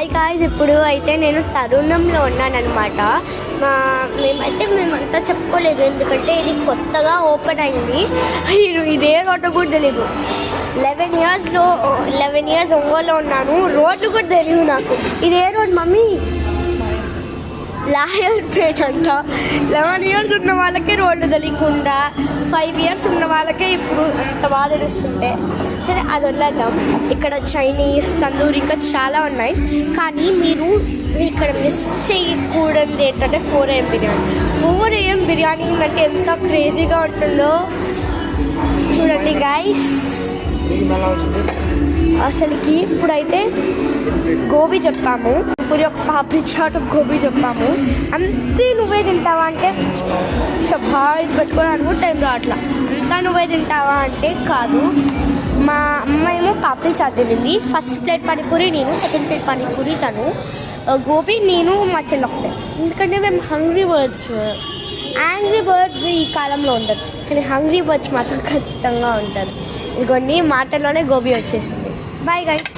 Hi guys, ఇప్పుడు అయితే నేను తరుణంలో ఉన్నానన్నమాట. మేమంతా చెప్పుకోలేదు, ఎందుకంటే ఇది కొత్తగా ఓపెన్ అయింది. ఇదే రోడ్డు కూడా తెలీదు. 11 ఇయర్స్ ఒంగోలులో ఉన్నాను, రోడ్డు కూడా తెలియదు నాకు. ఇదే రోడ్ మమ్మీ, లాయర్పేట అంట. 11 ఇయర్స్ ఉన్న వాళ్ళకే రోడ్లు తెలియకుండా 5 ఇయర్స్ ఉన్న వాళ్ళకే ఇప్పుడు అంత బాగా తెలుస్తుంటే సరే అది వదిలేద్దాం. ఇక్కడ చైనీస్, తందూరి ఇంకా చాలా ఉన్నాయి. కానీ మీరు ఇక్కడ మిస్ చేయకూడదు ఏంటంటే 4 AM బిర్యానీ. 4 AM బిర్యానీ అంటే ఎంత క్రేజీగా ఉంటుందో చూడండి గైస్. అసలుకి ఇప్పుడైతే గోబీ చెప్పాము, పూరి ఒక పాపడి చాట్ గోబీ చెప్పాము. అంతే నువ్వే తింటావా అంటే ఇది పెట్టుకొని అనుకుంటే టైం రావట్లా. అంతా నువ్వే తింటావా అంటే కాదు. మా అమ్మ ఏమో పాపడి చాట్ తినింది. ఫస్ట్ ప్లేట్ పానీపూరి నేను, సెకండ్ ప్లేట్ పానీపూరి తను, గోబీ నేను, మా చెల్లి ఒకటే. ఎందుకంటే మేము యాంగ్రీ బర్డ్స్ ఈ కాలంలో ఉండదు, కానీ హంగ్రీ బర్డ్స్ మాత్రం ఖచ్చితంగా ఉంటారు. ఇవన్నీ మాటల్లోనే గోబీ వచ్చేసింది. Bye guys.